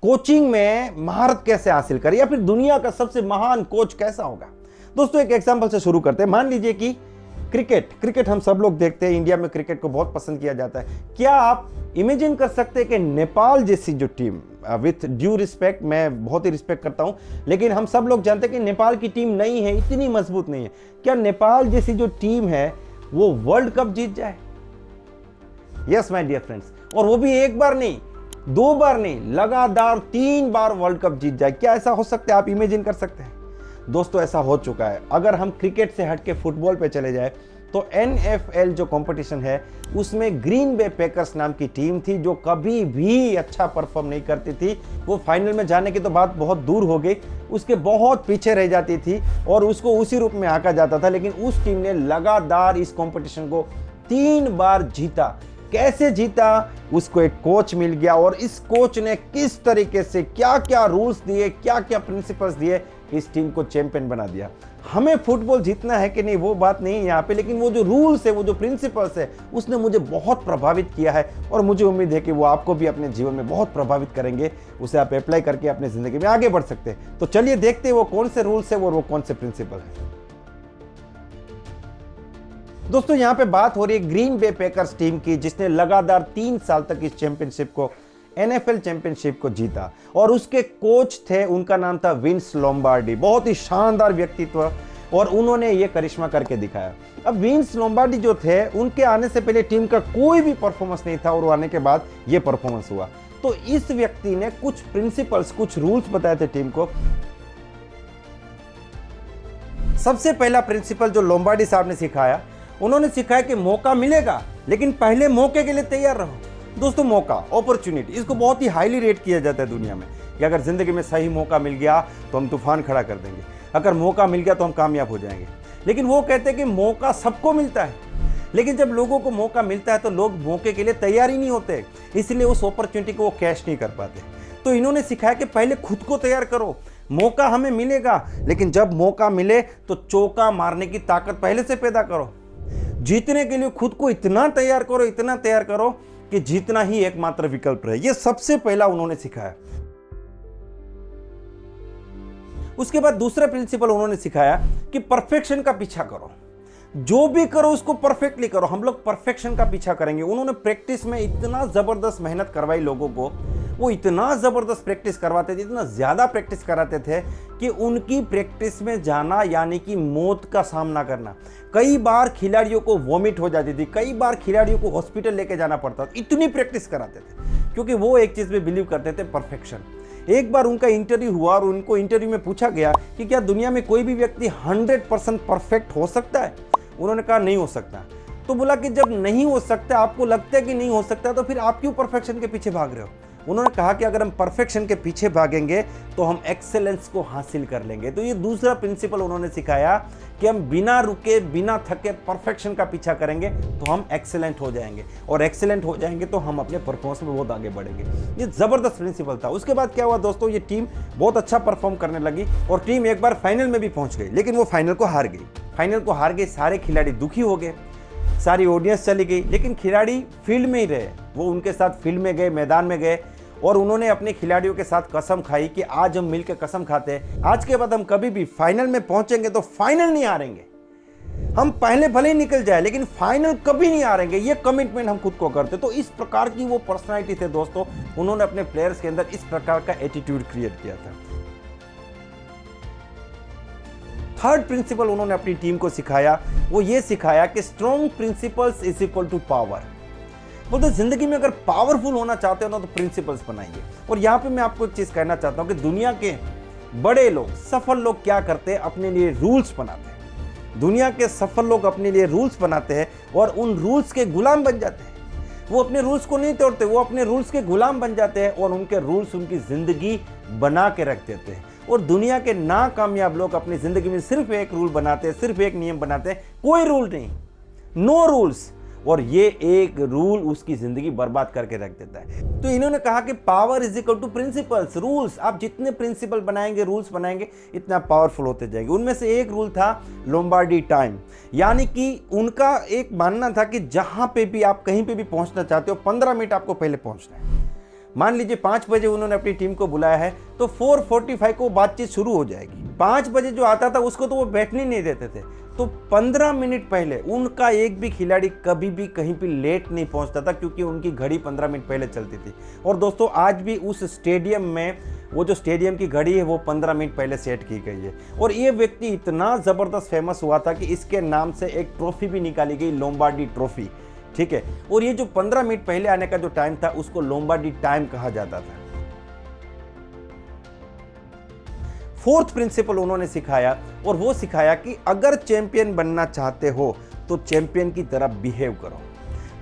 Coaching में महारत कैसे हासिल करें, या फिर दुनिया का सबसे महान कोच कैसा होगा। दोस्तों एक एग्जांपल से शुरू करते हैं। मान लीजिए कि क्रिकेट हम सब लोग देखते हैं, इंडिया में क्रिकेट को बहुत पसंद किया जाता है। क्या आप इमेजिन कर सकते हैं कि नेपाल जैसी जो टीम, विथ ड्यू रिस्पेक्ट, मैं बहुत ही रिस्पेक्ट करता हूं, लेकिन हम सब लोग जानते हैं कि नेपाल की टीम नहीं है, इतनी मजबूत नहीं है। क्या नेपाल जैसी जो टीम है वो वर्ल्ड कप जीत जाए? यस माय डियर फ्रेंड्स, और वो भी एक बार नहीं, 2 बार नहीं, लगातार 3 बार वर्ल्ड कप जीत जाए। क्या ऐसा हो सकता है? आप इमेजिन कर सकते हैं? दोस्तों ऐसा हो चुका है। अगर हम क्रिकेट से हट के फुटबॉल पे चले जाए तो NFL जो कंपटीशन है उसमें ग्रीन बे पैकर्स नाम की टीम थी जो कभी भी अच्छा परफॉर्म नहीं करती थी। वो फाइनल में जाने की तो बात बहुत दूर हो गई, उसके बहुत पीछे रह जाती थी और उसको उसी रूप में आंका जाता था। लेकिन उस टीम ने लगातार इस कंपटीशन को 3 बार जीता। कैसे जीता? उसको एक कोच मिल गया और इस कोच ने किस तरीके से क्या क्या रूल्स दिए, क्या क्या प्रिंसिपल्स दिए, इस टीम को चैंपियन बना दिया। हमें फुटबॉल जीतना है कि नहीं वो बात नहीं है यहाँ पे, लेकिन वो जो रूल्स है, वो जो प्रिंसिपल्स है, उसने मुझे बहुत प्रभावित किया है और मुझे उम्मीद है कि वो आपको भी अपने जीवन में बहुत प्रभावित करेंगे। उसे आप अप्लाई करके अपनी जिंदगी में आगे बढ़ सकते हैं। तो चलिए देखते हैं वो कौन से रूल्स है और वो कौन से प्रिंसिपल है। दोस्तों यहाँ पे बात हो रही है ग्रीन बे पैकर्स टीम की, जिसने लगातार 3 साल तक इस चैंपियनशिप को, NFL चैंपियनशिप को जीता। और उसके कोच थे, उनका नाम था विंस लोम्बार्डी। बहुत ही शानदार व्यक्तित्व और उन्होंने ये करिश्मा करके दिखाया। अब विंस लोम्बार्डी जो थे, उनके आने से पहले टीम का कोई भी परफॉर्मेंस नहीं था और वो आने के बाद ये परफॉर्मेंस हुआ। तो इस व्यक्ति ने कुछ प्रिंसिपल्स, कुछ रूल्स बताए थे टीम को। सबसे पहला प्रिंसिपल जो लोम्बार्डी साहब ने सिखाया, उन्होंने सिखाया कि मौका मिलेगा लेकिन पहले मौके के लिए तैयार रहो। दोस्तों मौका, अपॉर्चुनिटी, इसको बहुत ही हाईली रेट किया जाता है दुनिया में कि अगर जिंदगी में सही मौका मिल गया तो हम तूफान खड़ा कर देंगे, अगर मौका मिल गया तो हम कामयाब हो जाएंगे। लेकिन वो कहते हैं कि मौका सबको मिलता है, लेकिन जब लोगों को मौका मिलता है तो लोग मौके के लिए तैयार ही नहीं होते, इसलिए उस अपॉर्चुनिटी को वो कैश नहीं कर पाते। तो इन्होंने सिखाया कि पहले खुद को तैयार करो। मौका हमें मिलेगा, लेकिन जब मौका मिले तो चौका मारने की ताकत पहले से पैदा करो। जीतने के लिए खुद को इतना तैयार करो, इतना तैयार करो कि जीतना ही एकमात्र विकल्प रहे। यह सबसे पहला उन्होंने सिखाया। उसके बाद दूसरा प्रिंसिपल उन्होंने सिखाया कि परफेक्शन का पीछा करो, जो भी करो उसको परफेक्टली करो। हम लोग परफेक्शन का पीछा करेंगे। उन्होंने प्रैक्टिस में इतना जबरदस्त मेहनत करवाई लोगों को, वो इतना जबरदस्त प्रैक्टिस करवाते थे, इतना ज्यादा प्रैक्टिस कराते थे कि उनकी प्रैक्टिस में जाना यानी कि मौत का सामना करना। कई बार खिलाड़ियों को वॉमिट हो जाती थी, कई बार खिलाड़ियों को हॉस्पिटल लेके जाना पड़ता था, इतनी प्रैक्टिस कराते थे क्योंकि वो एक चीज में बिलीव करते थे, परफेक्शन। एक बार उनका इंटरव्यू हुआ और उनको इंटरव्यू में पूछा गया कि क्या दुनिया में कोई भी व्यक्ति 100% परफेक्ट हो सकता है? उन्होंने कहा नहीं हो सकता। तो बोला कि जब नहीं हो सकता, आपको लगता है कि नहीं हो सकता, तो फिर आप क्यों परफेक्शन के पीछे भाग रहे हो? उन्होंने कहा कि अगर हम परफेक्शन के पीछे भागेंगे तो हम एक्सेलेंस को हासिल कर लेंगे। तो ये दूसरा प्रिंसिपल उन्होंने सिखाया कि हम बिना रुके, बिना थके परफेक्शन का पीछा करेंगे तो हम एक्सेलेंट हो जाएंगे, और एक्सेलेंट हो जाएंगे तो हम अपने परफॉर्मेंस में बहुत आगे बढ़ेंगे। ये जबरदस्त प्रिंसिपल था। उसके बाद क्या हुआ दोस्तों, ये टीम बहुत अच्छा परफॉर्म करने लगी और टीम एक बार फाइनल में भी पहुंच गई, लेकिन वो फाइनल को हार गई। फाइनल को हार गई, सारे खिलाड़ी दुखी हो गए, सारी ऑडियंस चली गई, लेकिन खिलाड़ी फील्ड में ही रहे। वो उनके साथ फील्ड में गए, मैदान में गए और उन्होंने अपने खिलाड़ियों के साथ कसम खाई कि आज हम मिलकर कसम खाते हैं, आज के बाद हम कभी भी फाइनल में पहुंचेंगे तो फाइनल नहीं हारेंगे। हम पहले भले ही निकल जाए लेकिन फाइनल कभी नहीं हारेंगे, ये कमिटमेंट हम खुद को करते। तो इस प्रकार की वो पर्सनालिटी थे दोस्तों, उन्होंने अपने प्लेयर्स के अंदर इस प्रकार का एटीट्यूड क्रिएट किया था। थर्ड प्रिंसिपल उन्होंने अपनी टीम को सिखाया, वो ये सिखाया कि strong principles is equal to power. बोलते जिंदगी में अगर पावरफुल होना चाहते हो ना तो प्रिंसिपल्स बनाइए। और यहां पे मैं आपको एक चीज कहना चाहता हूं कि दुनिया के बड़े लोग, सफल लोग क्या करते हैं, अपने लिए रूल्स बनाते हैं। दुनिया के सफल लोग अपने लिए रूल्स बनाते हैं और उन रूल्स के गुलाम बन जाते हैं। वो अपने रूल्स को नहीं तोड़ते, वो अपने रूल्स के गुलाम बन जाते हैं और उनके रूल्स उनकी जिंदगी बना के रख देते हैं। और दुनिया के नाकामयाब लोग अपनी जिंदगी में सिर्फ एक रूल बनाते हैं, सिर्फ एक नियम बनाते हैं, कोई रूल नहीं, नो रूल्स, और ये एक रूल उसकी जिंदगी बर्बाद करके रख देता है। तो इन्होंने कहा कि power is equal to principles, rules. आप जितने प्रिंसिपल बनाएंगे, रूल्स बनाएंगे, इतना पावरफुल होते जाएंगे। उनमें से एक रूल था लोम्बार्डी टाइम, यानी कि उनका एक मानना था कि जहां पे भी आप कहीं पे भी पहुंचना चाहते हो 15 मिनट आपको पहले पहुंचना है। मान लीजिए 5 बजे उन्होंने अपनी टीम को बुलाया है तो 4:45 को बातचीत शुरू हो जाएगी। 5 बजे जो आता था उसको तो वो बैठने नहीं देते थे, तो 15 मिनट पहले उनका एक भी खिलाड़ी कभी भी कहीं भी लेट नहीं पहुंचता था, क्योंकि उनकी घड़ी 15 मिनट पहले चलती थी। और दोस्तों आज भी उस स्टेडियम में वो जो स्टेडियम की घड़ी है वो 15 मिनट पहले सेट की गई है। और ये व्यक्ति इतना ज़बरदस्त फेमस हुआ था कि इसके नाम से एक ट्रॉफी भी निकाली गई, लोम्बार्डी ट्रॉफी, ठीक है। और ये जो 15 मिनट पहले आने का जो टाइम था उसको लोम्बार्डी टाइम कहा जाता था। फोर्थ प्रिंसिपल उन्होंने सिखाया, और वो सिखाया कि अगर चैंपियन बनना चाहते हो तो चैंपियन की तरह बिहेव करो।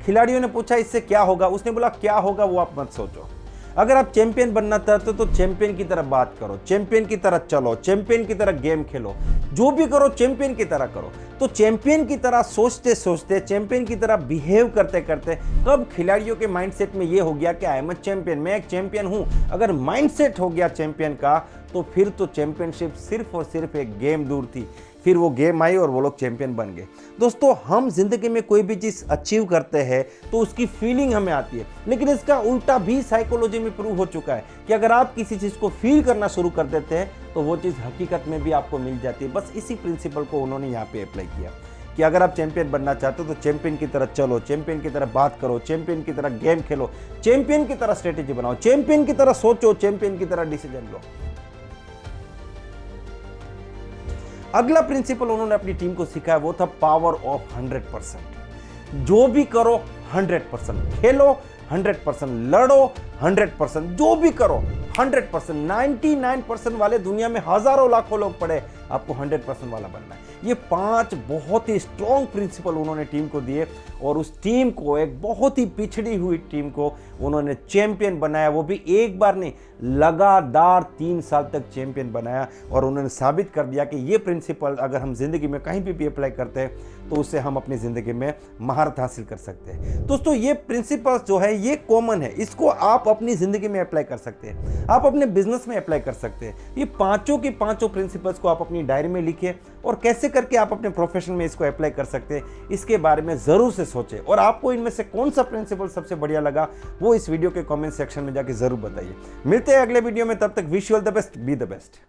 खिलाड़ियों ने पूछा इससे क्या होगा, उसने बोला क्या होगा वो आप मत सोचो। अगर आप चैंपियन बनना चाहते हो तो चैंपियन की तरह बात करो, चैंपियन की तरह चलो, चैंपियन की तरह गेम खेलो, जो भी करो चैंपियन की तरह करो। तो चैंपियन की तरह सोचते सोचते, चैंपियन की तरह बिहेव करते करते कब खिलाड़ियों के माइंडसेट में ये हो गया कि आई एम अ चैंपियन, मैं एक चैंपियन हूं। अगर माइंडसेट हो गया चैंपियन का तो फिर तो चैंपियनशिप सिर्फ और सिर्फ एक गेम दूर थी। फिर वो गेम आई और वो लोग चैंपियन बन गए। दोस्तों हम जिंदगी में कोई भी चीज़ अचीव करते हैं तो उसकी फीलिंग हमें आती है, लेकिन इसका उल्टा भी साइकोलॉजी में प्रूव हो चुका है कि अगर आप किसी चीज़ को फील करना शुरू कर देते हैं तो वो चीज़ हकीकत में भी आपको मिल जाती है। बस इसी प्रिंसिपल को उन्होंने यहाँ पे अप्लाई किया कि अगर आप चैंपियन बनना चाहते हो तो चैंपियन की तरह चलो, चैंपियन की तरह बात करो, चैंपियन की तरह गेम खेलो, चैंपियन की तरह स्ट्रेटेजी बनाओ, चैंपियन की तरह सोचो, चैंपियन की तरह डिसीजन लो। अगला प्रिंसिपल उन्होंने अपनी टीम को सिखाया वो था पावर ऑफ 100%। जो भी करो 100%, खेलो 100%, लड़ो 100%, जो भी करो 100%। 99% वाले दुनिया में हजारों लाखों लोग पड़े, आपको 100% वाला बनना है। ये 5 बहुत ही स्ट्रॉन्ग प्रिंसिपल उन्होंने टीम को दिए और उस टीम को, एक बहुत ही पिछड़ी हुई टीम को उन्होंने चैंपियन बनाया। वो भी एक बार नहीं, लगातार 3 साल तक चैंपियन बनाया। और उन्होंने साबित कर दिया कि ये प्रिंसिपल अगर हम जिंदगी में कहीं भी अप्लाई करते हैं तो उससे हम अपनी जिंदगी में महारत हासिल कर सकते हैं। दोस्तों ये प्रिंसिपल्स जो है ये कॉमन है, इसको आप अपनी जिंदगी में अप्लाई कर सकते हैं, आप अपने बिजनेस में अप्लाई कर सकते हैं। ये पांचों की पांचों प्रिंसिपल्स को आप अपनी डायरी में लिखिए और कैसे करके आप अपने प्रोफेशन में इसको अप्लाई कर सकते हैं इसके बारे में जरूर से सोचें। और आपको इनमें से कौन सा प्रिंसिपल सबसे बढ़िया लगा वो इस वीडियो के कमेंट सेक्शन में जाके जरूर बताइए। मिलते हैं अगले वीडियो में, तब तक wish you all the best, be the best.